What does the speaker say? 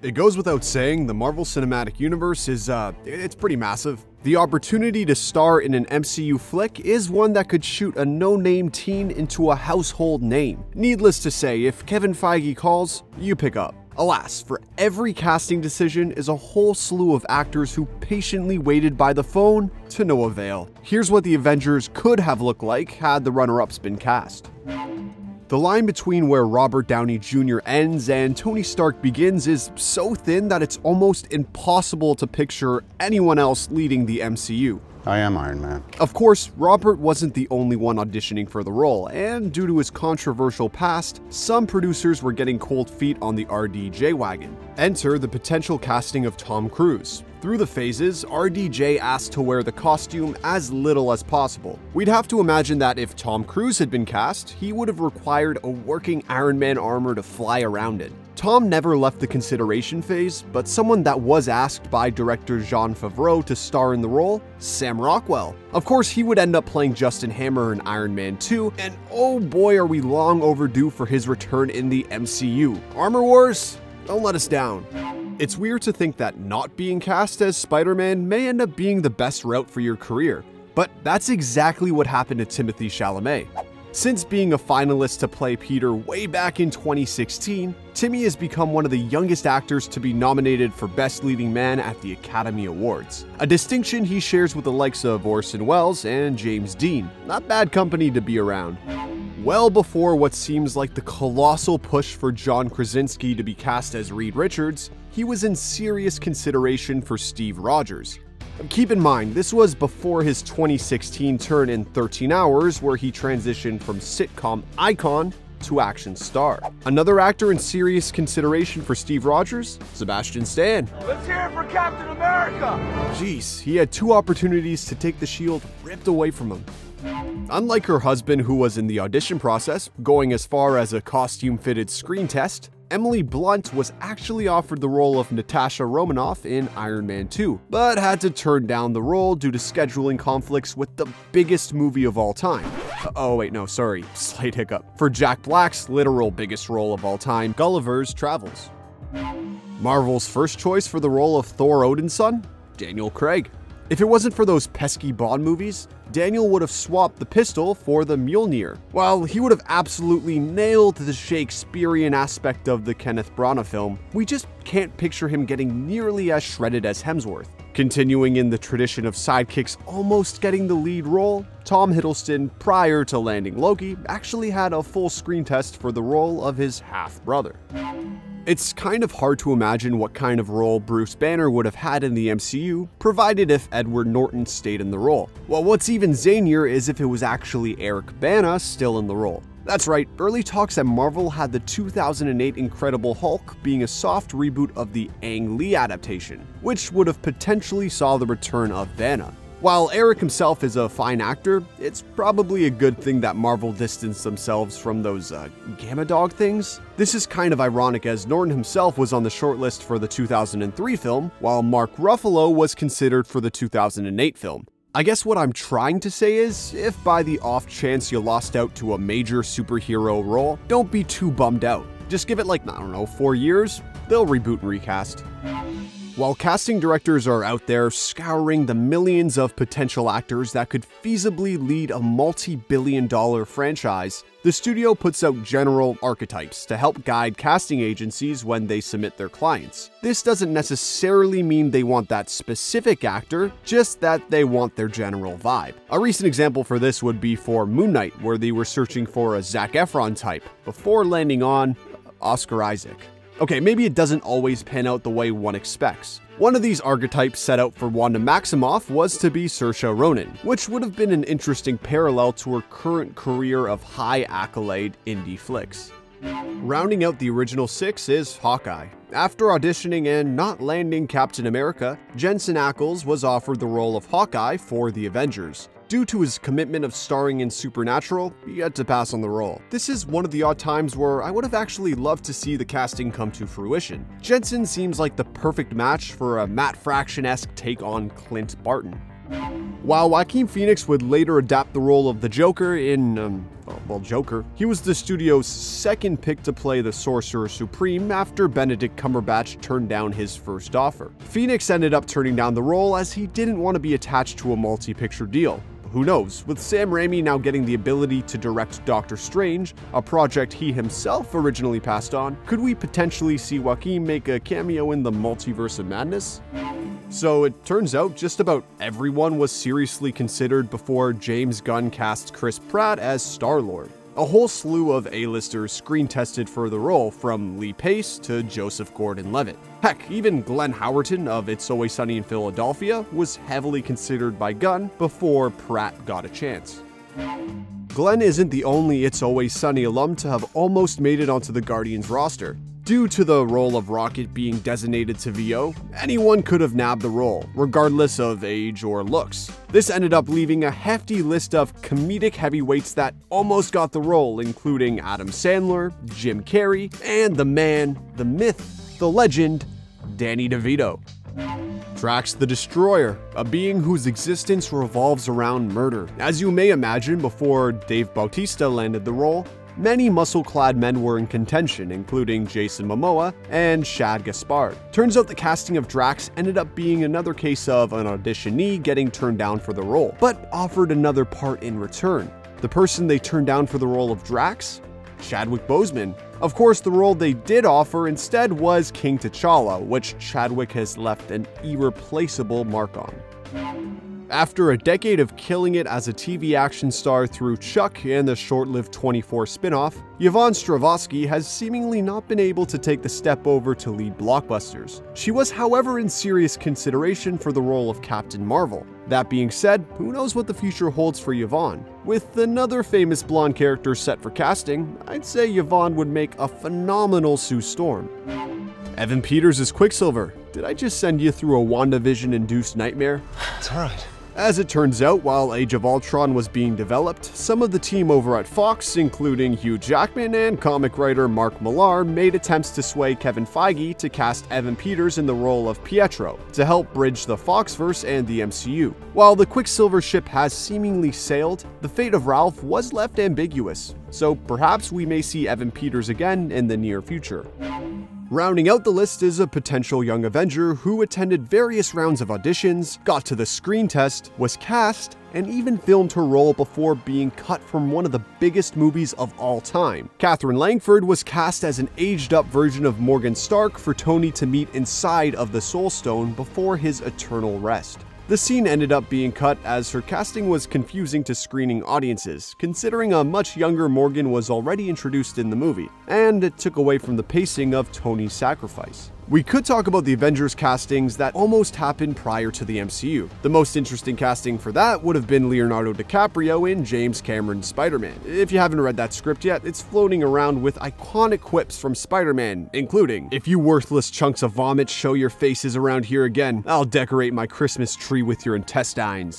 It goes without saying, the Marvel Cinematic Universe is, it's pretty massive. The opportunity to star in an MCU flick is one that could shoot a no-name teen into a household name. Needless to say, if Kevin Feige calls, you pick up. Alas, for every casting decision is a whole slew of actors who patiently waited by the phone to no avail. Here's what the Avengers could have looked like had the runner-ups been cast. The line between where Robert Downey Jr. ends and Tony Stark begins is so thin that it's almost impossible to picture anyone else leading the MCU. I am Iron Man. Of course, Robert wasn't the only one auditioning for the role, and due to his controversial past, some producers were getting cold feet on the RDJ wagon. Enter the potential casting of Tom Cruise. Through the phases, RDJ asked to wear the costume as little as possible. We'd have to imagine that if Tom Cruise had been cast, he would have required a working Iron Man armor to fly around it. Tom never left the consideration phase, but someone that was asked by director Jon Favreau to star in the role, Sam Rockwell. Of course, he would end up playing Justin Hammer in Iron Man 2, and oh boy are we long overdue for his return in the MCU. Armor Wars? Don't let us down. It's weird to think that not being cast as Spider-Man may end up being the best route for your career, but that's exactly what happened to Timothee Chalamet. Since being a finalist to play Peter way back in 2016, Timmy has become one of the youngest actors to be nominated for Best Leading Man at the Academy Awards, a distinction he shares with the likes of Orson Welles and James Dean. Not bad company to be around. Well before what seems like the colossal push for John Krasinski to be cast as Reed Richards, he was in serious consideration for Steve Rogers. Keep in mind, this was before his 2016 turn in 13 Hours, where he transitioned from sitcom icon to action star. Another actor in serious consideration for Steve Rogers? Sebastian Stan. Let's hear it for Captain America! Jeez, he had two opportunities to take the shield ripped away from him. Unlike her husband, who was in the audition process, going as far as a costume-fitted screen test, Emily Blunt was actually offered the role of Natasha Romanoff in Iron Man 2, but had to turn down the role due to scheduling conflicts with the biggest movie of all time. Oh wait, no, sorry, slight hiccup. For Jack Black's literal biggest role of all time, Gulliver's Travels. Marvel's first choice for the role of Thor Odin's son? Daniel Craig. If it wasn't for those pesky Bond movies, Daniel would have swapped the pistol for the Mjolnir. While he would have absolutely nailed the Shakespearean aspect of the Kenneth Branagh film, we just can't picture him getting nearly as shredded as Hemsworth. Continuing in the tradition of sidekicks almost getting the lead role, Tom Hiddleston, prior to landing Loki, actually had a full screen test for the role of his half-brother. It's kind of hard to imagine what kind of role Bruce Banner would have had in the MCU, provided if Edward Norton stayed in the role. Well, what's even zanier is if it was actually Eric Bana still in the role. That's right, early talks at Marvel had the 2008 Incredible Hulk being a soft reboot of the Ang Lee adaptation, which would have potentially saw the return of Bana. While Eric himself is a fine actor, it's probably a good thing that Marvel distanced themselves from those Gamma Dog things. This is kind of ironic as Norton himself was on the shortlist for the 2003 film, while Mark Ruffalo was considered for the 2008 film. I guess what I'm trying to say is, if by the off chance you lost out to a major superhero role, don't be too bummed out. Just give it like, I don't know, 4 years, they'll reboot and recast. While casting directors are out there scouring the millions of potential actors that could feasibly lead a multi-billion-dollar franchise, the studio puts out general archetypes to help guide casting agencies when they submit their clients. This doesn't necessarily mean they want that specific actor, just that they want their general vibe. A recent example for this would be for Moon Knight, where they were searching for a Zac Efron type, before landing on Oscar Isaac. Okay, maybe it doesn't always pan out the way one expects. One of these archetypes set out for Wanda Maximoff was to be Saoirse Ronan, which would have been an interesting parallel to her current career of high accolade indie flicks. Rounding out the original 6 is Hawkeye. After auditioning and not landing Captain America, Jensen Ackles was offered the role of Hawkeye for the Avengers. Due to his commitment of starring in Supernatural, he had to pass on the role. This is one of the odd times where I would have actually loved to see the casting come to fruition. Jensen seems like the perfect match for a Matt Fraction-esque take on Clint Barton. While Joaquin Phoenix would later adapt the role of the Joker in, well, Joker. He was the studio's second pick to play the Sorcerer Supreme after Benedict Cumberbatch turned down his first offer. Phoenix ended up turning down the role as he didn't want to be attached to a multi-picture deal. Who knows, with Sam Raimi now getting the ability to direct Doctor Strange, a project he himself originally passed on, could we potentially see Joaquin make a cameo in the Multiverse of Madness? So it turns out just about everyone was seriously considered before James Gunn cast Chris Pratt as Star-Lord. A whole slew of A-listers screen-tested for the role, from Lee Pace to Joseph Gordon-Levitt. Heck, even Glenn Howerton of It's Always Sunny in Philadelphia was heavily considered by Gunn before Pratt got a chance. Glenn isn't the only It's Always Sunny alum to have almost made it onto the Guardians roster. Due to the role of Rocket being designated to VO, anyone could have nabbed the role, regardless of age or looks. This ended up leaving a hefty list of comedic heavyweights that almost got the role, including Adam Sandler, Jim Carrey, and the man, the myth, the legend, Danny DeVito. Drax the Destroyer, a being whose existence revolves around murder. As you may imagine, before Dave Bautista landed the role, many muscle-clad men were in contention, including Jason Momoa and Shad Gaspard. Turns out the casting of Drax ended up being another case of an auditionee getting turned down for the role, but offered another part in return. The person they turned down for the role of Drax? Chadwick Boseman. Of course, the role they did offer instead was King T'Challa, which Chadwick has left an irreplaceable mark on. After a decade of killing it as a TV action star through Chuck and the short-lived 24 spin-off, Yvonne Strahovski has seemingly not been able to take the step over to lead blockbusters. She was, however, in serious consideration for the role of Captain Marvel. That being said, who knows what the future holds for Yvonne? With another famous blonde character set for casting, I'd say Yvonne would make a phenomenal Sue Storm. Evan Peters is Quicksilver. Did I just send you through a WandaVision-induced nightmare? It's alright. As it turns out, while Age of Ultron was being developed, some of the team over at Fox, including Hugh Jackman and comic writer Mark Millar, made attempts to sway Kevin Feige to cast Evan Peters in the role of Pietro, to help bridge the Foxverse and the MCU. While the Quicksilver ship has seemingly sailed, the fate of Ralph was left ambiguous, so perhaps we may see Evan Peters again in the near future. Rounding out the list is a potential young Avenger who attended various rounds of auditions, got to the screen test, was cast, and even filmed her role before being cut from one of the biggest movies of all time. Katherine Langford was cast as an aged-up version of Morgan Stark for Tony to meet inside of the Soul Stone before his eternal rest. The scene ended up being cut as her casting was confusing to screening audiences, considering a much younger Morgan was already introduced in the movie, and it took away from the pacing of Tony's sacrifice. We could talk about the Avengers castings that almost happened prior to the MCU. The most interesting casting for that would have been Leonardo DiCaprio in James Cameron's Spider-Man. If you haven't read that script yet, it's floating around with iconic quips from Spider-Man, including, "If you worthless chunks of vomit show your faces around here again, I'll decorate my Christmas tree with your intestines."